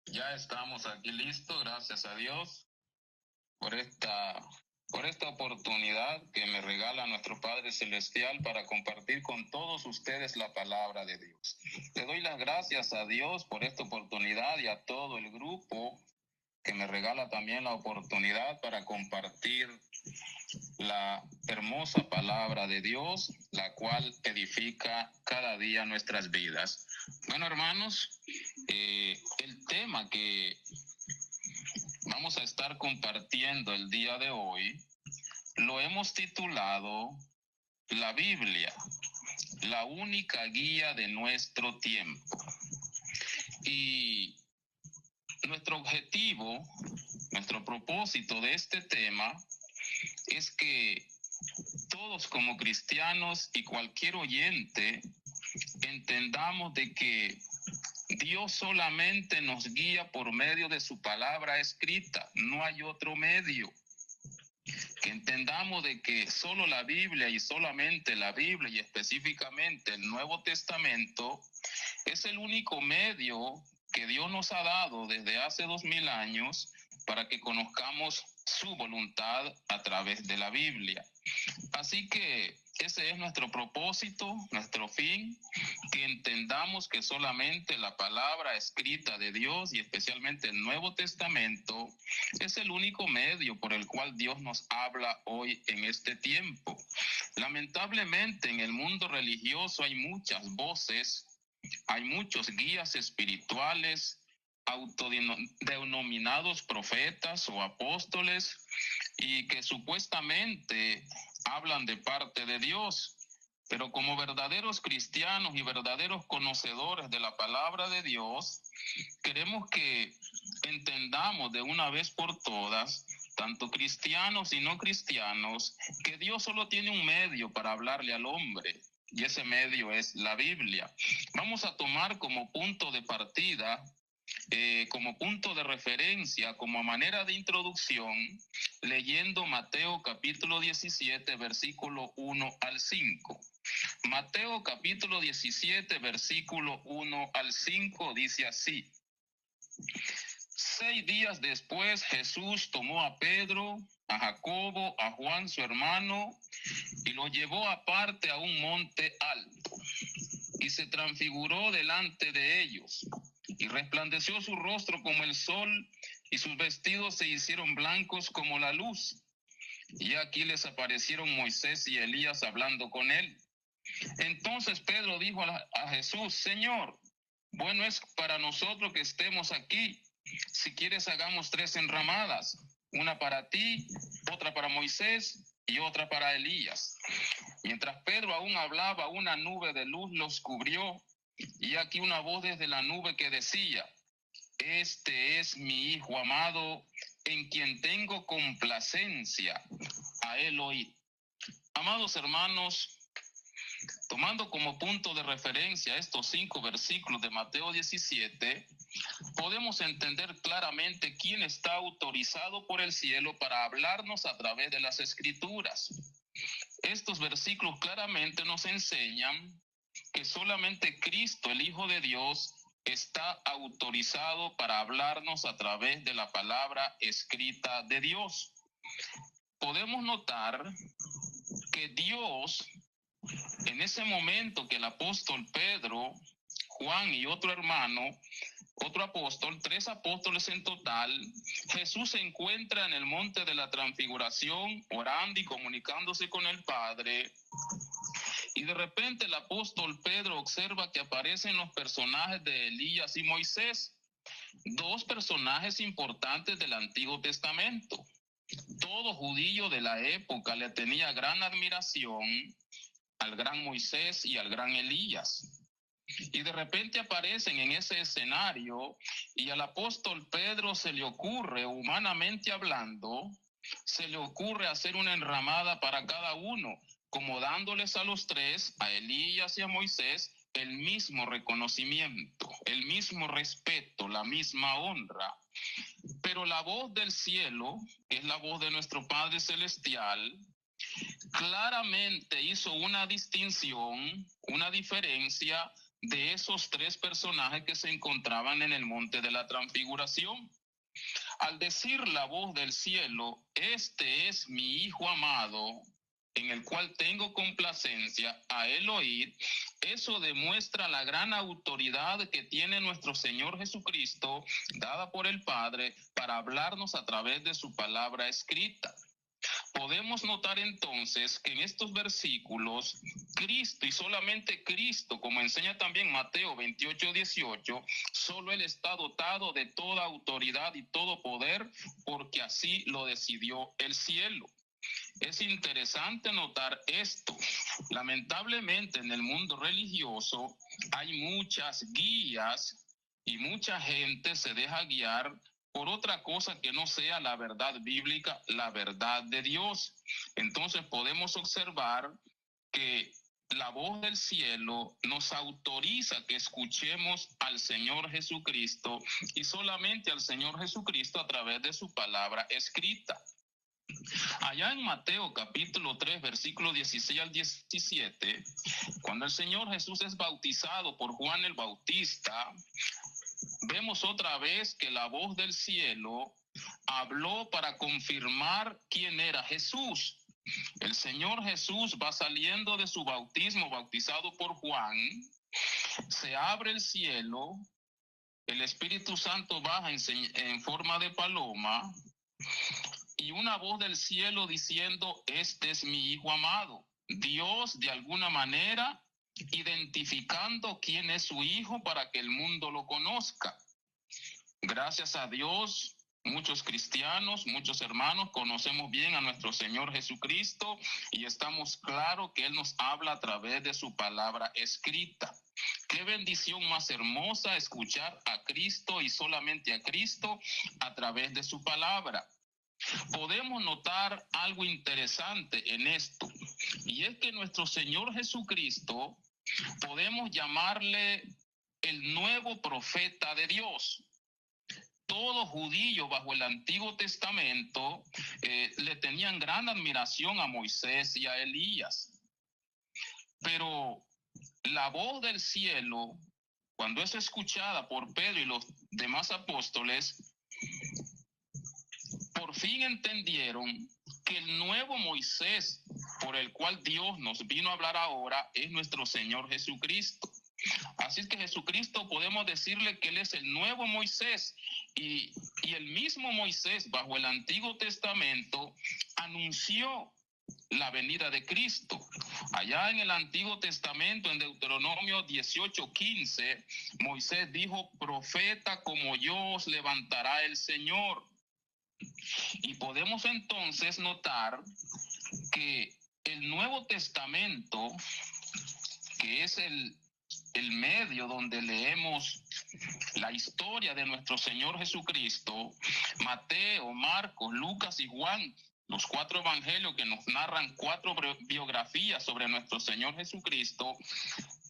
Ya estamos aquí listos, gracias a Dios, por esta oportunidad que me regala nuestro Padre Celestial para compartir con todos ustedes la palabra de Dios. Le doy las gracias a Dios por esta oportunidad y a todo el grupo que me regala también la oportunidad para compartir la hermosa palabra de Dios, la cual edifica cada día nuestras vidas. Bueno, hermanos, el tema que vamos a estar compartiendo el día de hoy lo hemos titulado La Biblia, la única guía de nuestro tiempo. Y nuestro objetivo, nuestro propósito de este tema es que todos como cristianos y cualquier oyente entendamos de que Dios solamente nos guía por medio de su palabra escrita, no hay otro medio. Que entendamos de que solo la Biblia y solamente la Biblia y específicamente el Nuevo Testamento es el único medio que Dios nos ha dado desde hace 2000 años para que conozcamos su voluntad a través de la Biblia. Así que ese es nuestro propósito, nuestro fin, que entendamos que solamente la palabra escrita de Dios y especialmente el Nuevo Testamento es el único medio por el cual Dios nos habla hoy en este tiempo. Lamentablemente en el mundo religioso hay muchas voces, hay muchos guías espirituales, autodenominados profetas o apóstoles, y que supuestamente hablan de parte de Dios, pero como verdaderos cristianos y verdaderos conocedores de la palabra de Dios, queremos que entendamos de una vez por todas, tanto cristianos y no cristianos, que Dios solo tiene un medio para hablarle al hombre, y ese medio es la Biblia. Vamos a tomar como punto de partida, como punto de referencia, como manera de introducción, leyendo Mateo capítulo 17, versículo 1 al 5. Mateo capítulo 17, versículo 1 al 5 dice así: 6 días después Jesús tomó a Pedro, a Jacobo, a Juan su hermano, y los llevó aparte a un monte alto, y se transfiguró delante de ellos, y resplandeció su rostro como el sol, y sus vestidos se hicieron blancos como la luz. Y aquí les aparecieron Moisés y Elías hablando con él. Entonces Pedro dijo a Jesús: Señor, bueno es para nosotros que estemos aquí. Si quieres, hagamos 3 enramadas, una para ti, otra para Moisés y otra para Elías. Mientras Pedro aún hablaba, una nube de luz los cubrió, y aquí una voz desde la nube que decía: Este es mi Hijo amado, en quien tengo complacencia, a él oíd. Amados hermanos, tomando como punto de referencia estos 5 versículos de Mateo 17, podemos entender claramente quién está autorizado por el cielo para hablarnos a través de las Escrituras. Estos versículos claramente nos enseñan que solamente Cristo, el Hijo de Dios, está autorizado para hablarnos a través de la palabra escrita de Dios. Podemos notar que Dios, en ese momento que el apóstol Pedro, Juan y otro hermano, otro apóstol, 3 apóstoles en total, Jesús se encuentra en el monte de la transfiguración, orando y comunicándose con el Padre. Y de repente el apóstol Pedro observa que aparecen los personajes de Elías y Moisés, 2 personajes importantes del Antiguo Testamento. Todo judío de la época le tenía gran admiración al gran Moisés y al gran Elías. Y de repente aparecen en ese escenario, y al apóstol Pedro se le ocurre, humanamente hablando, se le ocurre hacer una enramada para cada uno, como dándoles a los 3, a Elías y a Moisés, el mismo reconocimiento, el mismo respeto, la misma honra. Pero la voz del cielo, que es la voz de nuestro Padre Celestial, claramente hizo una distinción, una diferencia de esos tres personajes que se encontraban en el monte de la transfiguración. Al decir la voz del cielo, este es mi Hijo amado, en el cual tengo complacencia, a él oír, eso demuestra la gran autoridad que tiene nuestro Señor Jesucristo, dada por el Padre, para hablarnos a través de su palabra escrita. Podemos notar entonces que en estos versículos, Cristo y solamente Cristo, como enseña también Mateo 28:18, solo Él está dotado de toda autoridad y todo poder, porque así lo decidió el cielo. Es interesante notar esto. Lamentablemente en el mundo religioso hay muchas guías y mucha gente se deja guiar por otra cosa que no sea la verdad bíblica, la verdad de Dios. Entonces podemos observar que la voz del cielo nos autoriza que escuchemos al Señor Jesucristo y solamente al Señor Jesucristo a través de su palabra escrita. Allá en Mateo capítulo 3, versículo 16 al 17, cuando el Señor Jesús es bautizado por Juan el Bautista, vemos otra vez que la voz del cielo habló para confirmar quién era Jesús. El Señor Jesús va saliendo de su bautismo, bautizado por Juan, se abre el cielo, el Espíritu Santo baja en forma de paloma, y una voz del cielo diciendo, este es mi Hijo amado. Dios, de alguna manera, identificando quién es su Hijo para que el mundo lo conozca. Gracias a Dios, muchos cristianos, muchos hermanos, conocemos bien a nuestro Señor Jesucristo y estamos claros que Él nos habla a través de su palabra escrita. Qué bendición más hermosa escuchar a Cristo y solamente a Cristo a través de su palabra. Podemos notar algo interesante en esto, y es que nuestro Señor Jesucristo podemos llamarle el nuevo profeta de Dios. Todo judío bajo el Antiguo Testamento le tenían gran admiración a Moisés y a Elías, pero la voz del cielo, cuando es escuchada por Pedro y los demás apóstoles, por fin entendieron que el nuevo Moisés por el cual Dios nos vino a hablar ahora es nuestro Señor Jesucristo. Así es que Jesucristo podemos decirle que Él es el nuevo Moisés y el mismo Moisés bajo el Antiguo Testamento anunció la venida de Cristo. Allá en el Antiguo Testamento, en Deuteronomio 18:15, Moisés dijo, profeta como yo os levantará el Señor. Y podemos entonces notar que el Nuevo Testamento, que es el medio donde leemos la historia de nuestro Señor Jesucristo, Mateo, Marcos, Lucas y Juan, los 4 evangelios que nos narran 4 biografías sobre nuestro Señor Jesucristo,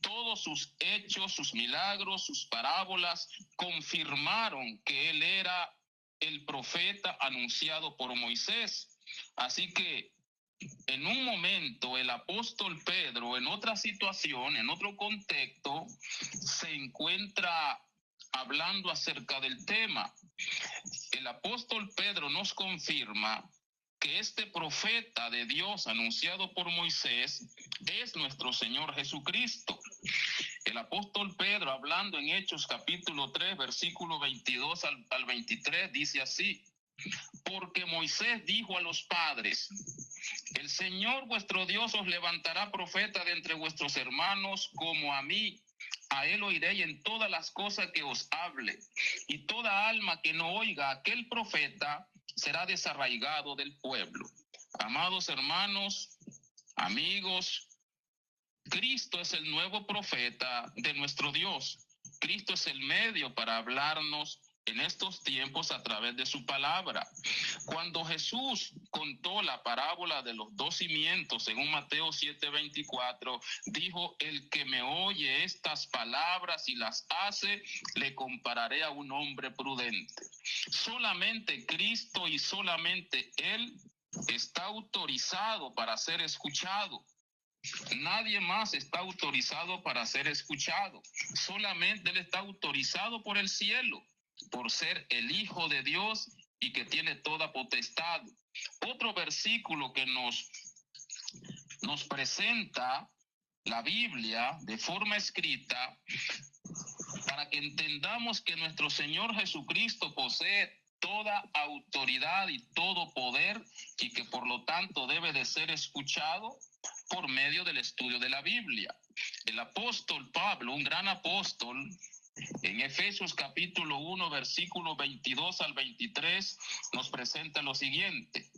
todos sus hechos, sus milagros, sus parábolas confirmaron que Él era el profeta anunciado por Moisés. Así que en un momento el apóstol Pedro, en otra situación, en otro contexto, se encuentra hablando acerca del tema. El apóstol Pedro nos confirma que este profeta de Dios anunciado por Moisés es nuestro Señor Jesucristo. El apóstol Pedro, hablando en Hechos capítulo 3, versículo 22 al 23, dice así, porque Moisés dijo a los padres, el Señor vuestro Dios os levantará profeta de entre vuestros hermanos como a mí. A él oiréis en todas las cosas que os hable. Y toda alma que no oiga a aquel profeta será desarraigado del pueblo. Amados hermanos, amigos, Cristo es el nuevo profeta de nuestro Dios. Cristo es el medio para hablarnos en estos tiempos a través de su palabra. Cuando Jesús contó la parábola de los 2 cimientos, según Mateo 7:24, dijo, el que me oye estas palabras y las hace, le compararé a un hombre prudente. Solamente Cristo y solamente Él está autorizado para ser escuchado. Nadie más está autorizado para ser escuchado. Solamente Él está autorizado por el cielo, por ser el Hijo de Dios y que tiene toda potestad. Otro versículo que nos presenta la Biblia de forma escrita para que entendamos que nuestro Señor Jesucristo posee toda autoridad y todo poder y que por lo tanto debe de ser escuchado por medio del estudio de la Biblia. El apóstol Pablo, un gran apóstol, en Efesios capítulo 1, versículo 22 al 23, nos presenta lo siguiente: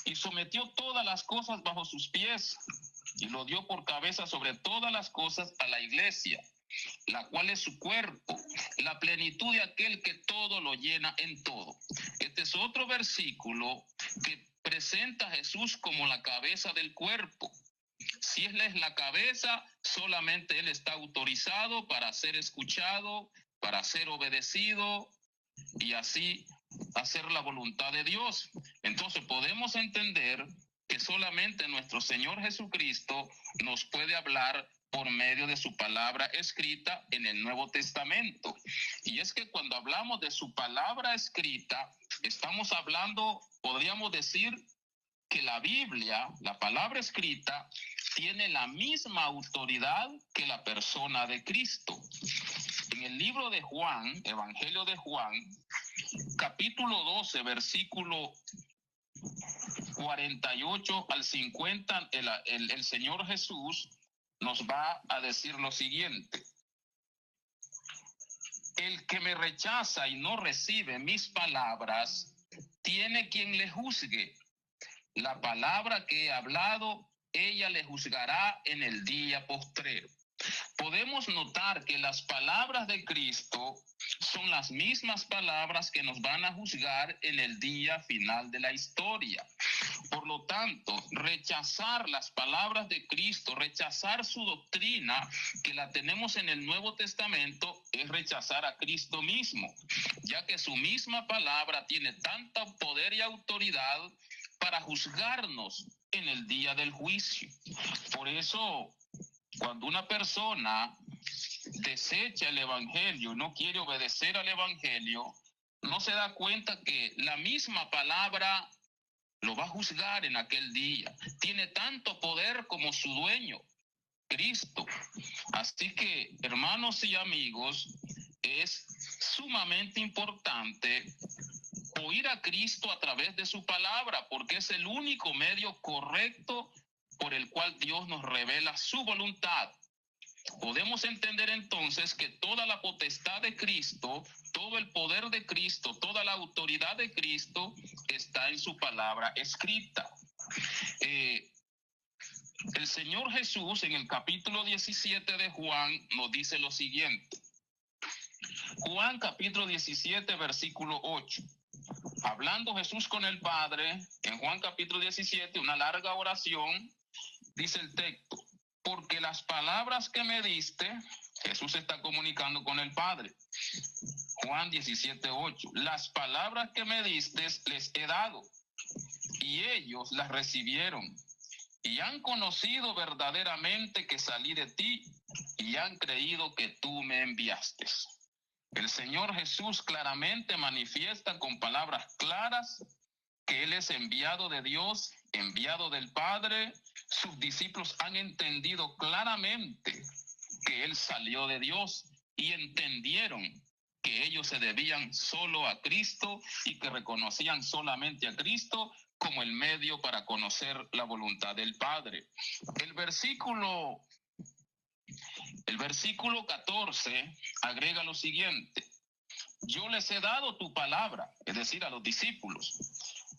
y sometió todas las cosas bajo sus pies, y lo dio por cabeza sobre todas las cosas a la iglesia, la cual es su cuerpo, la plenitud de aquel que todo lo llena en todo. Este es otro versículo que presenta a Jesús como la cabeza del cuerpo. Si Él es la cabeza, solamente Él está autorizado para ser escuchado, para ser obedecido y así hacer la voluntad de Dios. Entonces podemos entender que solamente nuestro Señor Jesucristo nos puede hablar por medio de su palabra escrita en el Nuevo Testamento. Y es que cuando hablamos de su palabra escrita, estamos hablando, podríamos decir, que la Biblia, la palabra escrita, tiene la misma autoridad que la persona de Cristo. En el libro de Juan, Evangelio de Juan, capítulo 12, versículo 48 al 50, el Señor Jesús nos va a decir lo siguiente: el que me rechaza y no recibe mis palabras, tiene quien le juzgue. La palabra que he hablado, ella le juzgará en el día postrero. Podemos notar que las palabras de Cristo son las mismas palabras que nos van a juzgar en el día final de la historia. Por lo tanto, rechazar las palabras de Cristo, rechazar su doctrina, que la tenemos en el Nuevo Testamento, es rechazar a Cristo mismo, ya que su misma palabra tiene tanto poder y autoridad para juzgarnos en el día del juicio. Por eso, cuando una persona desecha el Evangelio, no quiere obedecer al Evangelio, no se da cuenta que la misma palabra lo va a juzgar en aquel día. Tiene tanto poder como su dueño, Cristo. Así que, hermanos y amigos, es sumamente importante oír a Cristo a través de su palabra, porque es el único medio correcto por el cual Dios nos revela su voluntad. Podemos entender entonces que toda la potestad de Cristo, todo el poder de Cristo, toda la autoridad de Cristo está en su palabra escrita. El Señor Jesús en el capítulo 17 de Juan nos dice lo siguiente. Juan capítulo 17 versículo 8. Hablando Jesús con el Padre, en Juan capítulo 17, una larga oración, dice el texto: porque las palabras que me diste, Jesús está comunicando con el Padre. Juan 17:8, las palabras que me diste les he dado, y ellos las recibieron, y han conocido verdaderamente que salí de ti, y han creído que tú me enviaste. El Señor Jesús claramente manifiesta con palabras claras que Él es enviado de Dios, enviado del Padre. Sus discípulos han entendido claramente que Él salió de Dios y entendieron que ellos se debían solo a Cristo y que reconocían solamente a Cristo como el medio para conocer la voluntad del Padre. El versículo 14 agrega lo siguiente: yo les he dado tu palabra, es decir, a los discípulos,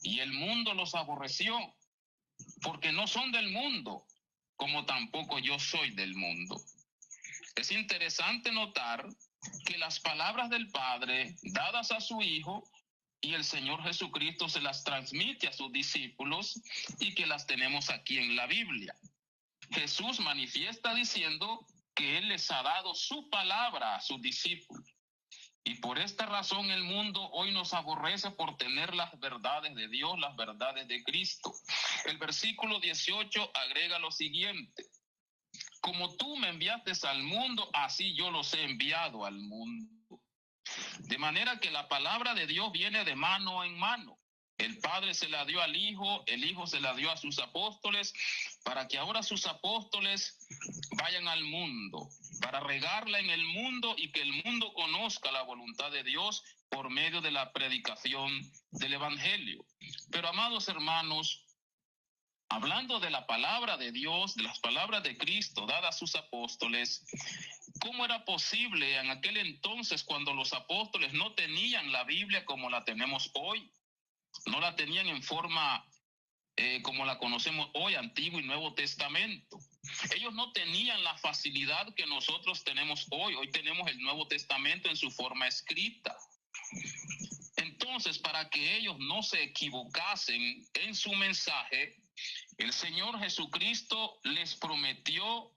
y el mundo los aborreció, porque no son del mundo, como tampoco yo soy del mundo. Es interesante notar que las palabras del Padre, dadas a su Hijo, y el Señor Jesucristo se las transmite a sus discípulos y que las tenemos aquí en la Biblia. Jesús manifiesta diciendo que Él les ha dado su palabra a sus discípulos. Y por esta razón el mundo hoy nos aborrece por tener las verdades de Dios, las verdades de Cristo. El versículo 18 agrega lo siguiente: como tú me enviaste al mundo, así yo los he enviado al mundo. De manera que la palabra de Dios viene de mano en mano. El Padre se la dio al Hijo, el Hijo se la dio a sus apóstoles, para que ahora sus apóstoles vayan al mundo, para regarla en el mundo y que el mundo conozca la voluntad de Dios por medio de la predicación del Evangelio. Pero, amados hermanos, hablando de la palabra de Dios, de las palabras de Cristo dadas a sus apóstoles, ¿cómo era posible en aquel entonces cuando los apóstoles no tenían la Biblia como la tenemos hoy? No la tenían en forma como la conocemos hoy, Antiguo y Nuevo Testamento. Ellos no tenían la facilidad que nosotros tenemos hoy. Hoy tenemos el Nuevo Testamento en su forma escrita. Entonces, para que ellos no se equivocasen en su mensaje, el Señor Jesucristo les prometió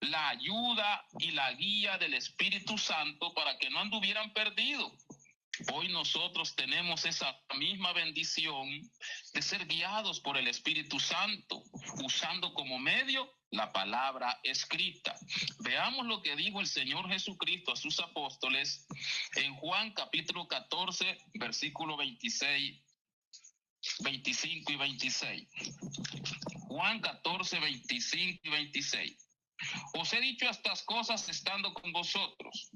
la ayuda y la guía del Espíritu Santo para que no anduvieran perdidos. Hoy nosotros tenemos esa misma bendición de ser guiados por el Espíritu Santo, usando como medio la palabra escrita. Veamos lo que dijo el Señor Jesucristo a sus apóstoles en Juan capítulo 14, versículo 26, 25 y 26. Juan 14, 25 y 26. Os he dicho estas cosas estando con vosotros,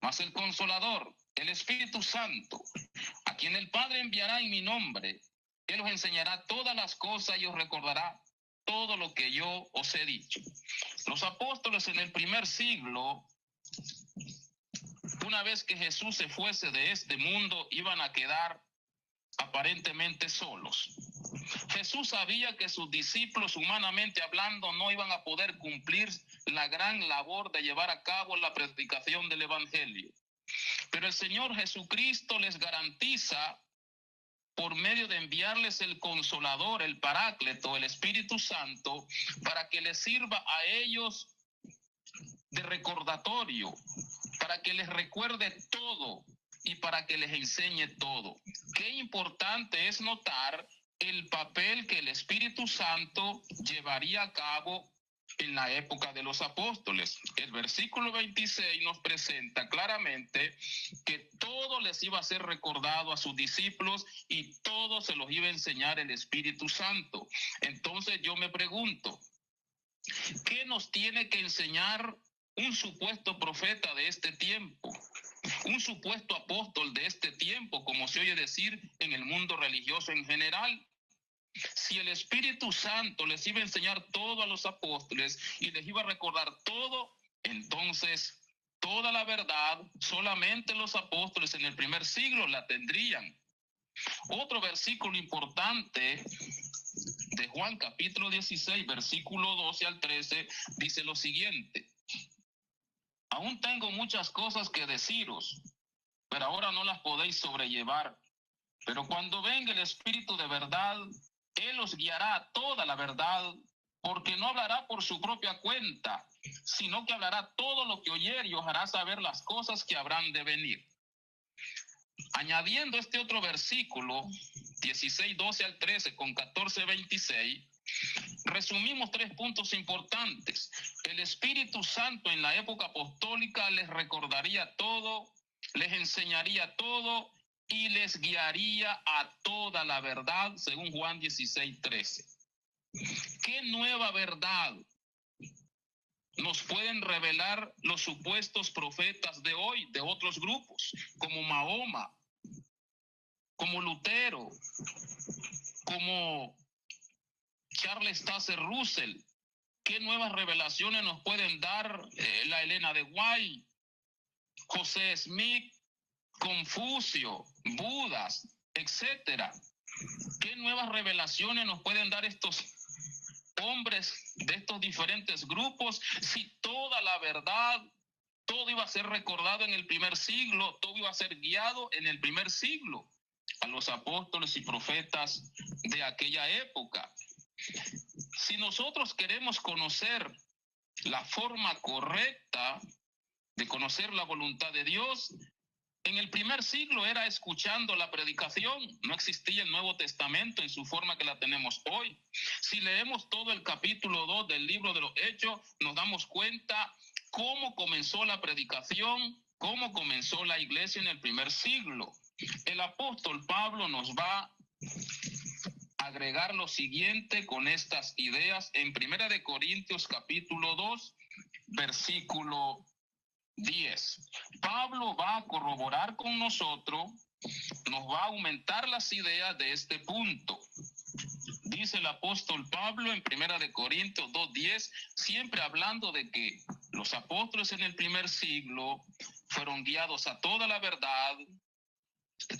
mas el Consolador, el Espíritu Santo, a quien el Padre enviará en mi nombre, Él os enseñará todas las cosas y os recordará todo lo que yo os he dicho. Los apóstoles en el primer siglo, una vez que Jesús se fuese de este mundo, iban a quedar aparentemente solos. Jesús sabía que sus discípulos, humanamente hablando, no iban a poder cumplir la gran labor de llevar a cabo la predicación del Evangelio. Pero el Señor Jesucristo les garantiza, por medio de enviarles el Consolador, el Paráclito, el Espíritu Santo, para que les sirva a ellos de recordatorio, para que les recuerde todo y para que les enseñe todo. Qué importante es notar el papel que el Espíritu Santo llevaría a cabo en la época de los apóstoles. El versículo 26 nos presenta claramente que todo les iba a ser recordado a sus discípulos y todo se los iba a enseñar el Espíritu Santo. Entonces yo me pregunto, ¿qué nos tiene que enseñar un supuesto profeta de este tiempo? Un supuesto apóstol de este tiempo, como se oye decir en el mundo religioso en general. Si el Espíritu Santo les iba a enseñar todo a los apóstoles y les iba a recordar todo, entonces toda la verdad solamente los apóstoles en el primer siglo la tendrían. Otro versículo importante de Juan capítulo 16, versículo 12 al 13, dice lo siguiente: aún tengo muchas cosas que deciros, pero ahora no las podéis sobrellevar. Pero cuando venga el Espíritu de verdad, Él os guiará a toda la verdad, porque no hablará por su propia cuenta, sino que hablará todo lo que oyere y os hará saber las cosas que habrán de venir. Añadiendo este otro versículo, 16, 12 al 13 con 14, 26, resumimos 3 puntos importantes. El Espíritu Santo en la época apostólica les recordaría todo, les enseñaría todo y les guiaría a toda la verdad, según Juan 16, 13. ¿Qué nueva verdad nos pueden revelar los supuestos profetas de hoy, de otros grupos, como Mahoma, como Lutero, como Charles Taze Russell? ¿Qué nuevas revelaciones nos pueden dar la Elena de White, José Smith, Confucio, Budas, etcétera? ¿Qué nuevas revelaciones nos pueden dar estos hombres de estos diferentes grupos si toda la verdad, todo iba a ser recordado en el primer siglo, todo iba a ser guiado en el primer siglo a los apóstoles y profetas de aquella época? Si nosotros queremos conocer la forma correcta de conocer la voluntad de Dios, En el primer siglo era escuchando la predicación, no existía el Nuevo Testamento en su forma que la tenemos hoy. Si leemos todo el capítulo 2 del libro de los Hechos, nos damos cuenta cómo comenzó la predicación, cómo comenzó la iglesia en el primer siglo. El apóstol Pablo nos va a agregar lo siguiente con estas ideas en 1 Corintios capítulo 2, versículo 10. Pablo va a corroborar con nosotros, nos va a aumentar las ideas de este punto. Dice el apóstol Pablo en 1 Corintios 2:10, siempre hablando de que los apóstoles en el primer siglo fueron guiados a toda la verdad.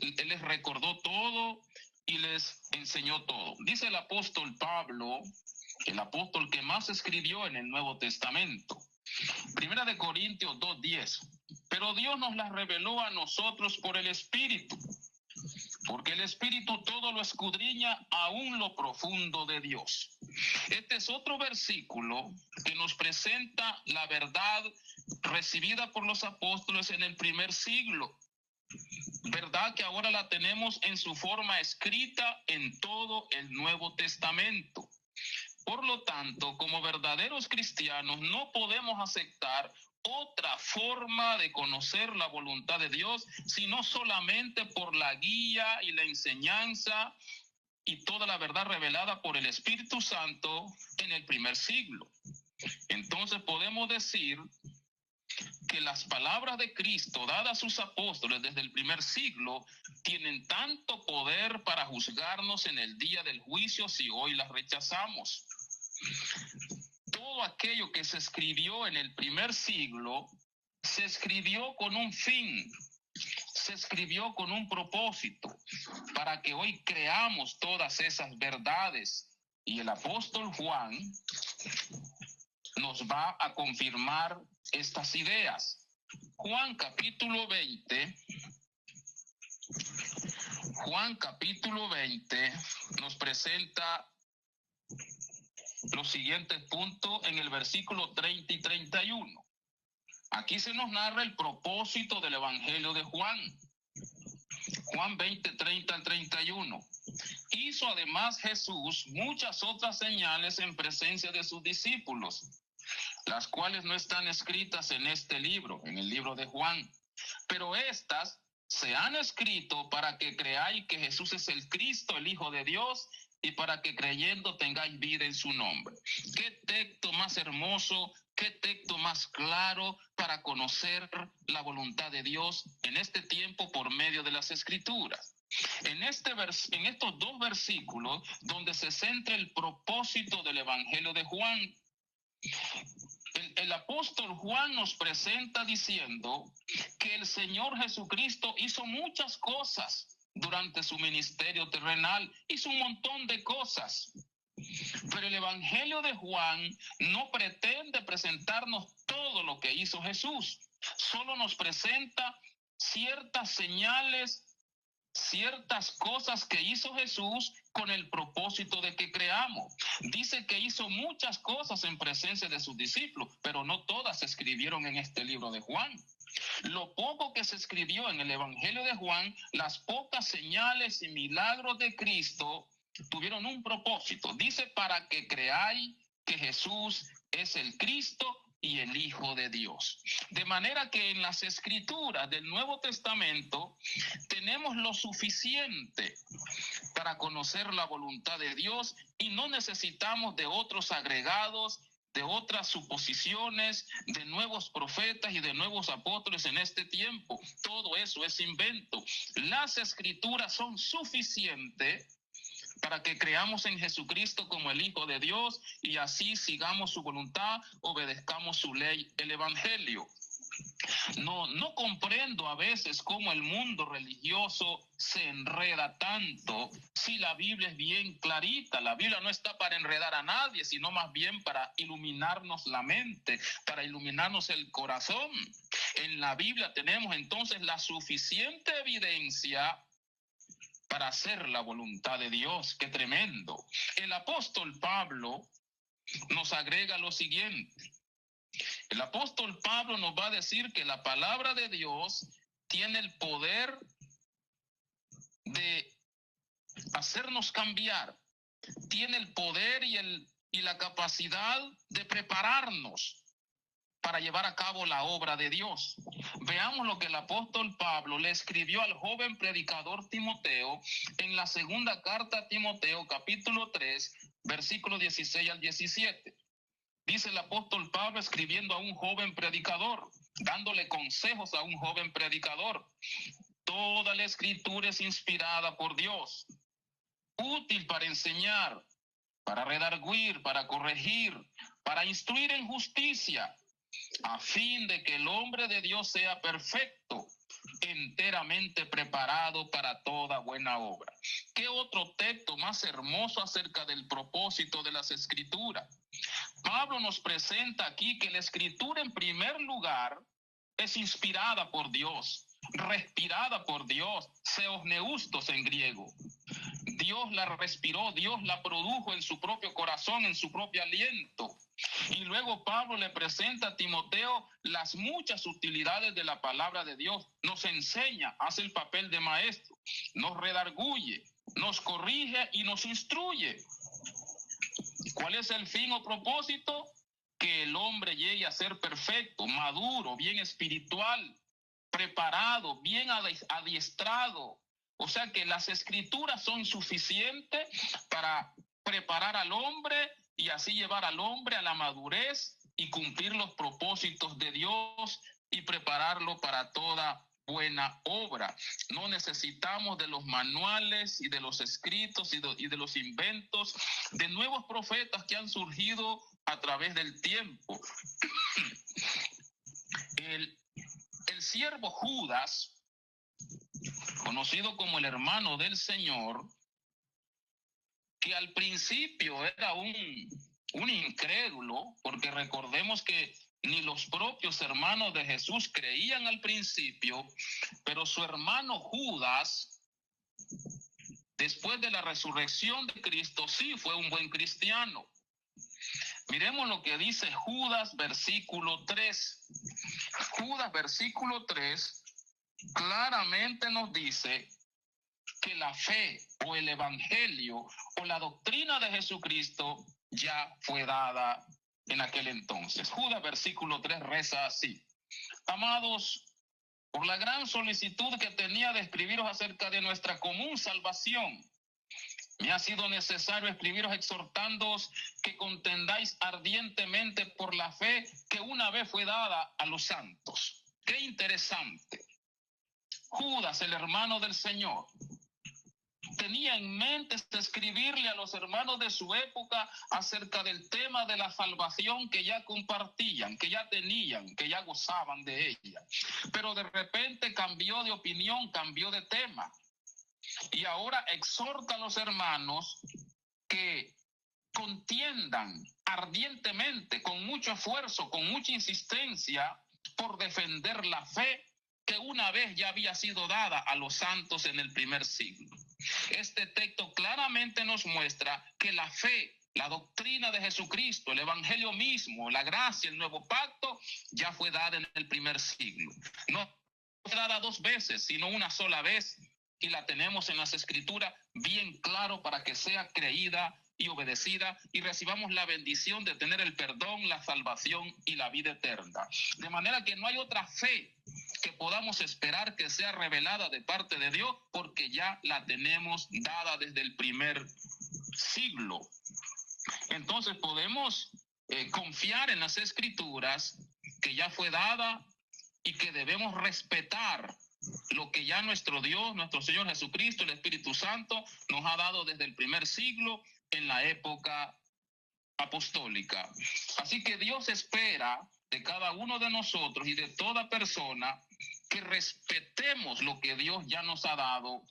Él les recordó todo y les enseñó todo. Dice el apóstol Pablo, el apóstol que más escribió en el Nuevo Testamento. 1 Corintios 2:10. Pero Dios nos las reveló a nosotros por el Espíritu, porque el Espíritu todo lo escudriña, aún lo profundo de Dios. Este es otro versículo que nos presenta la verdad recibida por los apóstoles en el primer siglo. Verdad que ahora la tenemos en su forma escrita en todo el Nuevo Testamento. Por lo tanto, como verdaderos cristianos, no podemos aceptar otra forma de conocer la voluntad de Dios, sino solamente por la guía y la enseñanza y toda la verdad revelada por el Espíritu Santo en el primer siglo. Entonces podemos decir que las palabras de Cristo dadas a sus apóstoles desde el primer siglo tienen tanto poder para juzgarnos en el día del juicio si hoy las rechazamos. Todo aquello que se escribió en el primer siglo se escribió con un fin, se escribió con un propósito, para que hoy creamos todas esas verdades. Y el apóstol Juan nos va a confirmar estas ideas. Juan capítulo 20 nos presenta los siguientes puntos en el versículo 30 y 31. Aquí se nos narra el propósito del Evangelio de Juan. Juan 20, 30 al 31. Hizo además Jesús muchas otras señales en presencia de sus discípulos, las cuales no están escritas en este libro, en el libro de Juan. Pero estas se han escrito para que creáis que Jesús es el Cristo, el Hijo de Dios, y para que creyendo tengáis vida en su nombre. Qué texto más hermoso, qué texto más claro para conocer la voluntad de Dios en este tiempo por medio de las Escrituras. En estos dos versículos donde se centra el propósito del Evangelio de Juan, el apóstol Juan nos presenta diciendo que el Señor Jesucristo hizo muchas cosas durante su ministerio terrenal, hizo un montón de cosas. Pero el Evangelio de Juan no pretende presentarnos todo lo que hizo Jesús, solo nos presenta ciertas señales, ciertas cosas que hizo Jesús con el propósito de que creamos. Dice que hizo muchas cosas en presencia de sus discípulos, pero no todas se escribieron en este libro de Juan. Lo poco que se escribió en el Evangelio de Juan, las pocas señales y milagros de Cristo tuvieron un propósito. Dice para que creáis que Jesús es el Cristo y el Hijo de Dios. De manera que en las Escrituras del Nuevo Testamento tenemos lo suficiente para conocer la voluntad de Dios y no necesitamos de otros agregados, de otras suposiciones, de nuevos profetas y de nuevos apóstoles en este tiempo. Todo eso es invento. Las Escrituras son suficientes para que creamos en Jesucristo como el Hijo de Dios y así sigamos su voluntad, obedezcamos su ley, el Evangelio. No comprendo a veces cómo el mundo religioso se enreda tanto si la Biblia es bien clarita. La Biblia no está para enredar a nadie, sino más bien para iluminarnos la mente, para iluminarnos el corazón. En la Biblia tenemos entonces la suficiente evidencia para hacer la voluntad de Dios. ¡Qué tremendo! El apóstol Pablo nos agrega lo siguiente. El apóstol Pablo nos va a decir que la palabra de Dios tiene el poder de hacernos cambiar, tiene el poder y la capacidad de prepararnos para llevar a cabo la obra de Dios. Veamos lo que el apóstol Pablo le escribió al joven predicador Timoteo en la segunda carta a Timoteo, capítulo 3, versículos 16 al 17. Dice el apóstol Pablo escribiendo a un joven predicador, dándole consejos a un joven predicador. Toda la escritura es inspirada por Dios, útil para enseñar, para redarguir, para corregir, para instruir en justicia, a fin de que el hombre de Dios sea perfecto, enteramente preparado para toda buena obra. ¿Qué otro texto más hermoso acerca del propósito de las escrituras? Pablo nos presenta aquí que la escritura en primer lugar es inspirada por Dios, respirada por Dios, seosneustos en griego. Dios la respiró, Dios la produjo en su propio corazón, en su propio aliento. Y luego Pablo le presenta a Timoteo las muchas utilidades de la palabra de Dios. Nos enseña, hace el papel de maestro, nos redarguye, nos corrige y nos instruye. ¿Cuál es el fin o propósito? Que el hombre llegue a ser perfecto, maduro, bien espiritual, preparado, bien adiestrado. O sea que las escrituras son suficientes para preparar al hombre y así llevar al hombre a la madurez y cumplir los propósitos de Dios y prepararlo para toda buena obra. No necesitamos de los manuales y de los escritos y de los inventos de nuevos profetas que han surgido a través del tiempo. El siervo Judas, conocido como el hermano del Señor, que al principio era un incrédulo, porque recordemos que ni los propios hermanos de Jesús creían al principio, pero su hermano Judas, después de la resurrección de Cristo, sí fue un buen cristiano. Miremos lo que dice Judas, versículo 3. Judas, versículo 3, claramente nos dice que la fe o el evangelio o la doctrina de Jesucristo ya fue dada en aquel entonces. Judas, versículo 3, reza así: amados, por la gran solicitud que tenía de escribiros acerca de nuestra común salvación, me ha sido necesario escribiros exhortándoos que contendáis ardientemente por la fe que una vez fue dada a los santos. Qué interesante. Judas, el hermano del Señor, tenía en mente escribirle a los hermanos de su época acerca del tema de la salvación que ya compartían, que ya tenían, que ya gozaban de ella. Pero de repente cambió de opinión, cambió de tema. Y ahora exhorta a los hermanos que contiendan ardientemente, con mucho esfuerzo, con mucha insistencia, por defender la fe que una vez ya había sido dada a los santos en el primer siglo. Este texto claramente nos muestra que la fe, la doctrina de Jesucristo, el evangelio mismo, la gracia, el nuevo pacto, ya fue dada en el primer siglo. No fue dada dos veces, sino una sola vez, y la tenemos en las escrituras bien claro para que sea creída y obedecida y recibamos la bendición de tener el perdón, la salvación y la vida eterna. De manera que no hay otra fe que podamos esperar que sea revelada de parte de Dios, porque ya la tenemos dada desde el primer siglo. Entonces podemos confiar en las escrituras que ya fue dada y que debemos respetar lo que ya nuestro Dios, nuestro Señor Jesucristo, el Espíritu Santo, nos ha dado desde el primer siglo en la época apostólica. Así que Dios espera de cada uno de nosotros y de toda persona que respetemos lo que Dios ya nos ha dado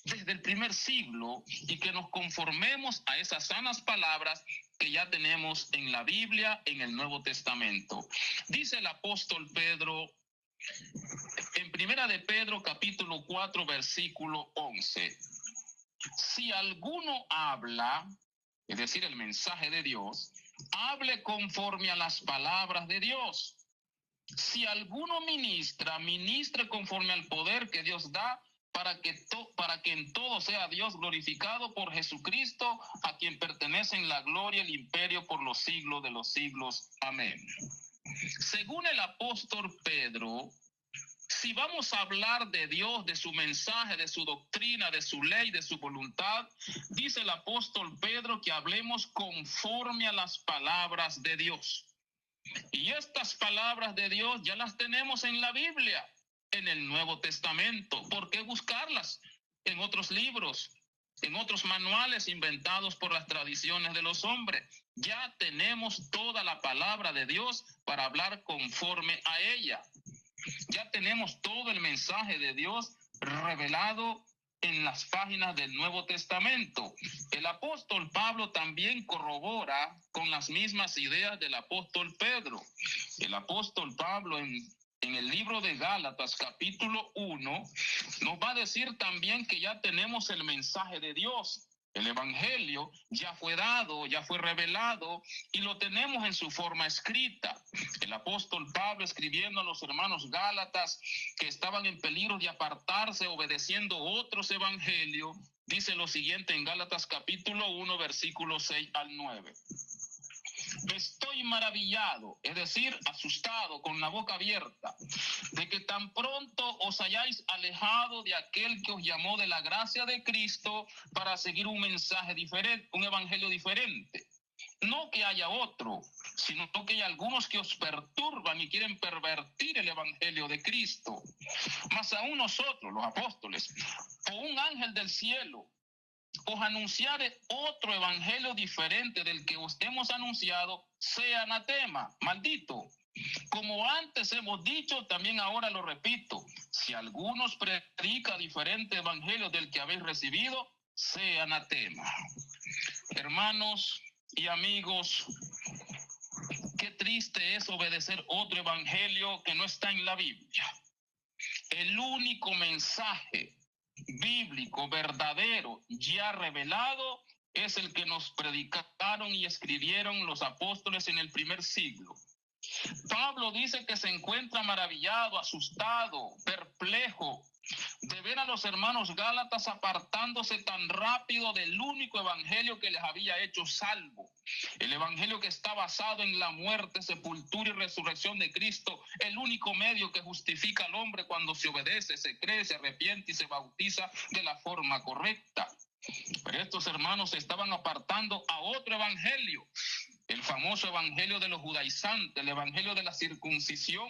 desde el primer siglo y que nos conformemos a esas sanas palabras que ya tenemos en la Biblia, en el Nuevo Testamento. Dice el apóstol Pedro en Primera de Pedro, capítulo 4, versículo 11. Si alguno habla, es decir, el mensaje de Dios, hable conforme a las palabras de Dios. Si alguno ministra, ministre conforme al poder que Dios da, para que en todo sea Dios glorificado por Jesucristo, a quien pertenecen la gloria y el imperio por los siglos de los siglos. Amén. Según el apóstol Pedro, si vamos a hablar de Dios, de su mensaje, de su doctrina, de su ley, de su voluntad, dice el apóstol Pedro que hablemos conforme a las palabras de Dios. Y estas palabras de Dios ya las tenemos en la Biblia, en el Nuevo Testamento. ¿Por qué buscarlas en otros libros, en otros manuales inventados por las tradiciones de los hombres? Ya tenemos toda la palabra de Dios para hablar conforme a ella. Ya tenemos todo el mensaje de Dios revelado en las páginas del Nuevo Testamento. El apóstol Pablo también corrobora con las mismas ideas del apóstol Pedro. El apóstol Pablo en el libro de Gálatas capítulo 1 nos va a decir también que ya tenemos el mensaje de Dios. El evangelio ya fue dado, ya fue revelado y lo tenemos en su forma escrita. El apóstol Pablo, escribiendo a los hermanos Gálatas que estaban en peligro de apartarse obedeciendo otros evangelios, dice lo siguiente en Gálatas capítulo 1, versículos 6 al 9. Estoy maravillado, es decir, asustado, con la boca abierta, de que tan pronto os hayáis alejado de aquel que os llamó de la gracia de Cristo para seguir un mensaje diferente, un evangelio diferente. No que haya otro, sino que hay algunos que os perturban y quieren pervertir el evangelio de Cristo. Mas aún nosotros, los apóstoles, o un ángel del cielo, os anunciare otro evangelio diferente del que os hemos anunciado, sea anatema, maldito. Como antes hemos dicho, también ahora lo repito, si alguno os predica diferente evangelio del que habéis recibido, sea anatema. Hermanos y amigos, qué triste es obedecer otro evangelio que no está en la Biblia. El único mensaje bíblico verdadero ya revelado es el que nos predicaron y escribieron los apóstoles en el primer siglo. Pablo dice que se encuentra maravillado, asustado, perplejo de ver a los hermanos Gálatas apartándose tan rápido del único evangelio que les había hecho salvo. El evangelio que está basado en la muerte, sepultura y resurrección de Cristo, el único medio que justifica al hombre cuando se obedece, se cree, se arrepiente y se bautiza de la forma correcta. Pero estos hermanos se estaban apartando a otro evangelio, el famoso evangelio de los judaizantes, el evangelio de la circuncisión.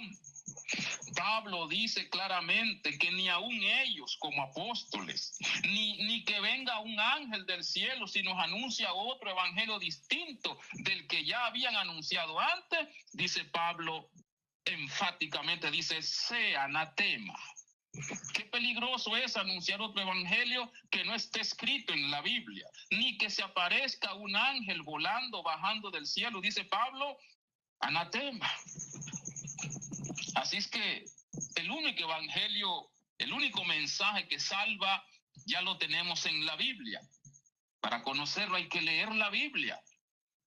Pablo dice claramente que ni aun ellos como apóstoles, ni que venga un ángel del cielo si nos anuncia otro evangelio distinto del que ya habían anunciado antes, dice Pablo enfáticamente, dice, sea anatema. Qué peligroso es anunciar otro evangelio que no esté escrito en la Biblia, ni que se aparezca un ángel volando, bajando del cielo, dice Pablo, anatema. Así es que el único evangelio, el único mensaje que salva, ya lo tenemos en la Biblia. Para conocerlo hay que leer la Biblia.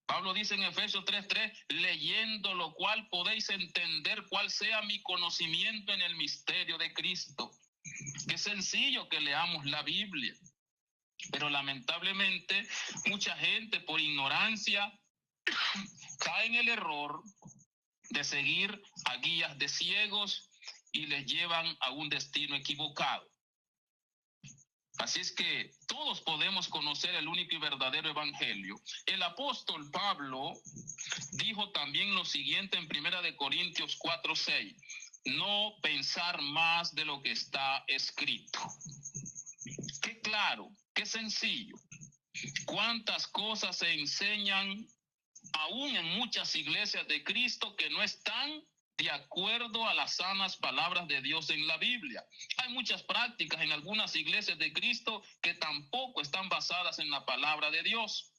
Pablo dice en Efesios 3:3, leyendo lo cual podéis entender cuál sea mi conocimiento en el misterio de Cristo. Qué sencillo que leamos la Biblia. Pero lamentablemente mucha gente por ignorancia cae en el error de seguir a guías de ciegos y les llevan a un destino equivocado. Así es que todos podemos conocer el único y verdadero evangelio. El apóstol Pablo dijo también lo siguiente en 1 Corintios 4:6, no pensar más de lo que está escrito. Qué claro, qué sencillo. Cuántas cosas se enseñan aún en muchas iglesias de Cristo que no están de acuerdo a las sanas palabras de Dios en la Biblia. Hay muchas prácticas en algunas iglesias de Cristo que tampoco están basadas en la palabra de Dios.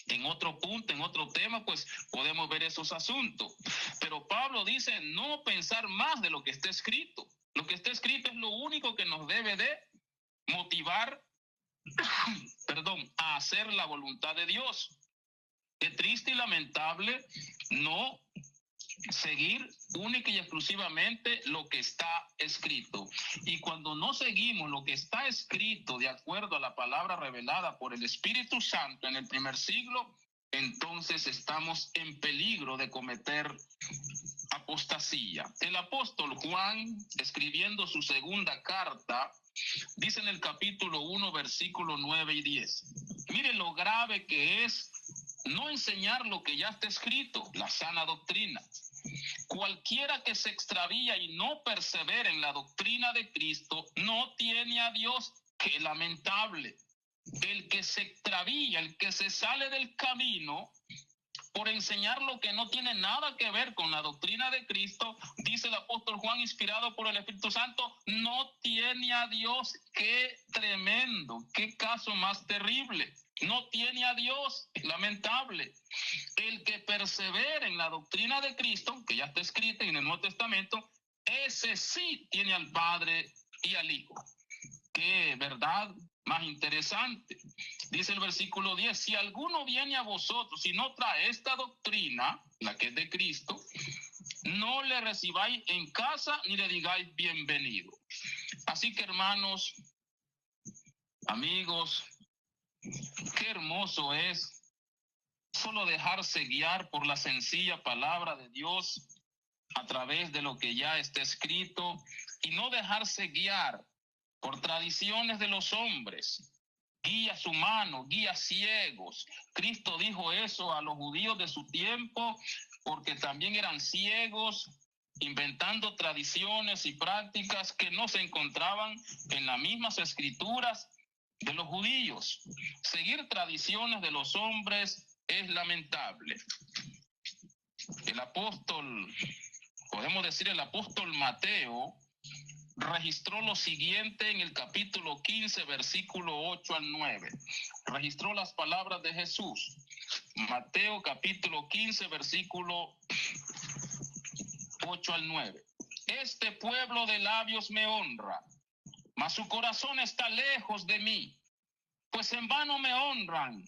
En otro punto, en otro tema, pues podemos ver esos asuntos. Pero Pablo dice no pensar más de lo que está escrito. Lo que está escrito es lo único que nos debe de motivar, a hacer la voluntad de Dios. Qué triste y lamentable no seguir única y exclusivamente lo que está escrito. Y cuando no seguimos lo que está escrito de acuerdo a la palabra revelada por el Espíritu Santo en el primer siglo, entonces estamos en peligro de cometer apostasía. El apóstol Juan, escribiendo su segunda carta, dice en el capítulo 1, versículo 9 y 10. Mire lo grave que es no enseñar lo que ya está escrito, la sana doctrina. Cualquiera que se extravía y no persevera en la doctrina de Cristo no tiene a Dios. ¡Qué lamentable! El que se extravía, el que se sale del camino por enseñar lo que no tiene nada que ver con la doctrina de Cristo, dice el apóstol Juan, inspirado por el Espíritu Santo, no tiene a Dios. ¡Qué tremendo! ¡Qué caso más terrible! No tiene a Dios, lamentable. El que persevera en la doctrina de Cristo, que ya está escrita en el Nuevo Testamento, ese sí tiene al Padre y al Hijo. ¡Qué verdad más interesante! Dice el versículo 10, si alguno viene a vosotros y no trae esta doctrina, la que es de Cristo, no le recibáis en casa ni le digáis bienvenido. Así que, hermanos, amigos, qué hermoso es solo dejarse guiar por la sencilla palabra de Dios a través de lo que ya está escrito y no dejarse guiar por tradiciones de los hombres, guías humanos, guías ciegos. Cristo dijo eso a los judíos de su tiempo porque también eran ciegos, inventando tradiciones y prácticas que no se encontraban en las mismas escrituras de los judíos. Seguir tradiciones de los hombres es lamentable. El apóstol, podemos decir el apóstol Mateo, registró lo siguiente en el capítulo 15, versículo 8 al 9. Registró las palabras de Jesús. Mateo capítulo 15, versículo 8 al 9. Este pueblo de labios me honra, mas su corazón está lejos de mí, pues en vano me honran,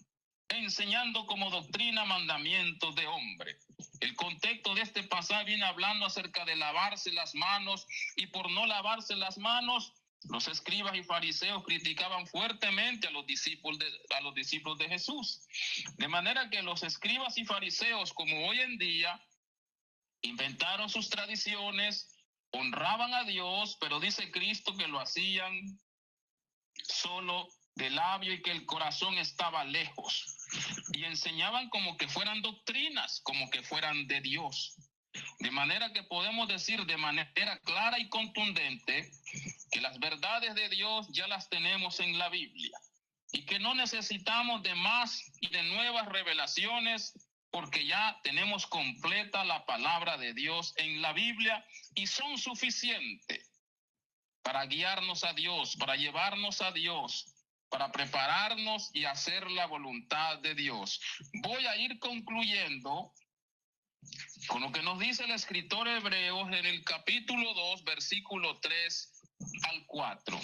enseñando como doctrina mandamientos de hombre. El contexto de este pasaje viene hablando acerca de lavarse las manos, y por no lavarse las manos, los escribas y fariseos criticaban fuertemente a los discípulos de Jesús. De manera que los escribas y fariseos, como hoy en día, inventaron sus tradiciones, honraban a Dios, pero dice Cristo que lo hacían solo de labio y que el corazón estaba lejos. Y enseñaban como que fueran doctrinas, como que fueran de Dios. De manera que podemos decir de manera clara y contundente que las verdades de Dios ya las tenemos en la Biblia y que no necesitamos de más y de nuevas revelaciones porque ya tenemos completa la palabra de Dios en la Biblia y son suficientes para guiarnos a Dios, para llevarnos a Dios, para prepararnos y hacer la voluntad de Dios. Voy a ir concluyendo con lo que nos dice el escritor Hebreos en el capítulo 2, versículo 3 al 4.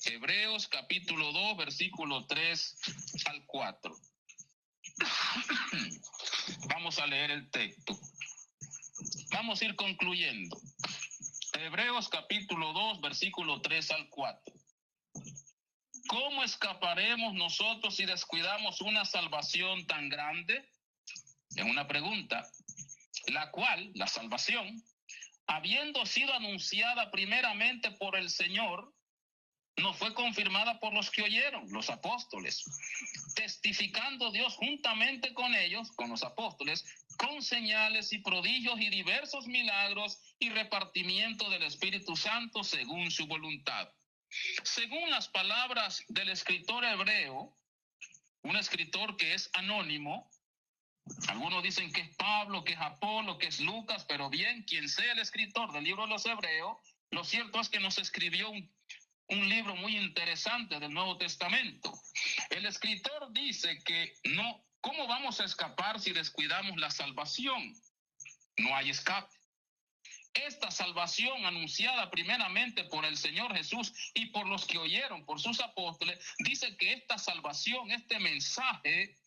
Hebreos capítulo 2, versículo 3 al 4. Vamos a leer el texto. Vamos a ir concluyendo. Hebreos capítulo 2, versículo 3 al 4. ¿Cómo escaparemos nosotros si descuidamos una salvación tan grande? Es una pregunta, la cual, la salvación, habiendo sido anunciada primeramente por el Señor, no fue confirmada por los que oyeron, los apóstoles, testificando Dios juntamente con ellos, con los apóstoles, con señales y prodigios y diversos milagros y repartimiento del Espíritu Santo según su voluntad. Según las palabras del escritor hebreo, un escritor que es anónimo, algunos dicen que es Pablo, que es Apolo, que es Lucas, pero bien, quien sea el escritor del libro de los Hebreos, lo cierto es que nos escribió un libro muy interesante del Nuevo Testamento. El escritor dice que no, ¿cómo vamos a escapar si descuidamos la salvación? No hay escape. Esta salvación anunciada primeramente por el Señor Jesús y por los que oyeron, por sus apóstoles, dice que esta salvación, este mensaje,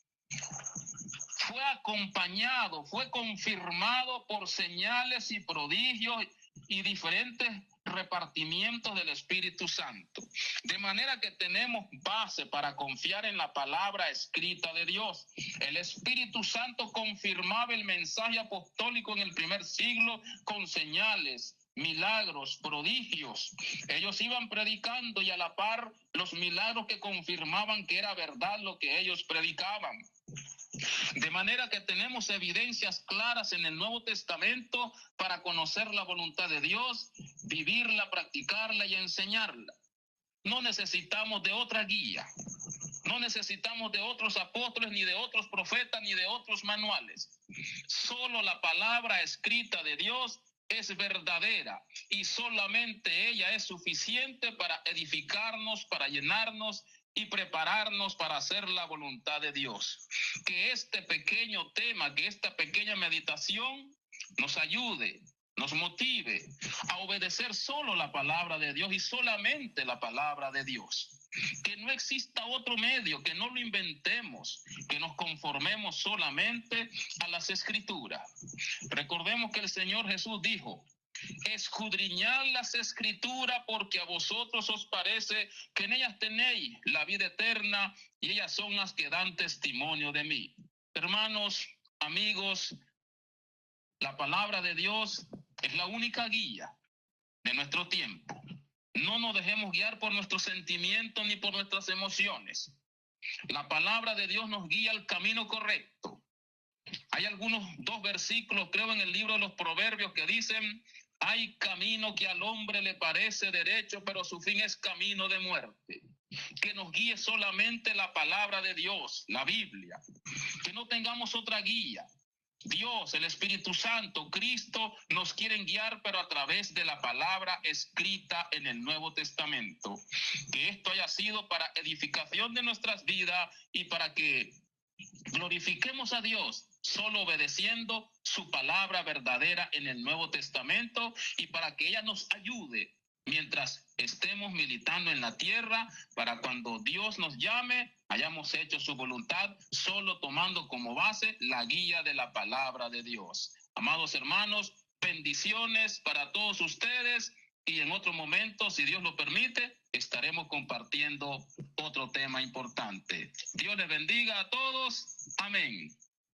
fue acompañado, fue confirmado por señales y prodigios y diferentes repartimientos del Espíritu Santo. De manera que tenemos base para confiar en la palabra escrita de Dios. El Espíritu Santo confirmaba el mensaje apostólico en el primer siglo con señales, milagros, prodigios. Ellos iban predicando y a la par los milagros que confirmaban que era verdad lo que ellos predicaban. De manera que tenemos evidencias claras en el Nuevo Testamento para conocer la voluntad de Dios, vivirla, practicarla y enseñarla. No necesitamos de otra guía. No necesitamos de otros apóstoles, ni de otros profetas, ni de otros manuales. Solo la palabra escrita de Dios es verdadera y solamente ella es suficiente para edificarnos, para llenarnos y prepararnos para hacer la voluntad de Dios. Que este pequeño tema, que esta pequeña meditación nos ayude, nos motive a obedecer solo la palabra de Dios y solamente la palabra de Dios. Que no exista otro medio, que no lo inventemos, que nos conformemos solamente a las Escrituras. Recordemos que el Señor Jesús dijo: escudriñad las Escrituras porque a vosotros os parece que en ellas tenéis la vida eterna y ellas son las que dan testimonio de mí. Hermanos, amigos, la palabra de Dios es la única guía de nuestro tiempo. No nos dejemos guiar por nuestros sentimientos ni por nuestras emociones. La palabra de Dios nos guía al camino correcto. Hay algunos 2 versículos, creo, en el libro de los Proverbios que dicen: hay camino que al hombre le parece derecho, pero su fin es camino de muerte. Que nos guíe solamente la palabra de Dios, la Biblia. Que no tengamos otra guía. Dios, el Espíritu Santo, Cristo nos quieren guiar, pero a través de la palabra escrita en el Nuevo Testamento. Que esto haya sido para edificación de nuestras vidas y para que glorifiquemos a Dios solo obedeciendo su palabra verdadera en el Nuevo Testamento y para que ella nos ayude mientras estemos militando en la tierra, para cuando Dios nos llame, hayamos hecho su voluntad, solo tomando como base la guía de la palabra de Dios. Amados hermanos, bendiciones para todos ustedes y en otro momento, si Dios lo permite, estaremos compartiendo otro tema importante. Dios les bendiga a todos. Amén.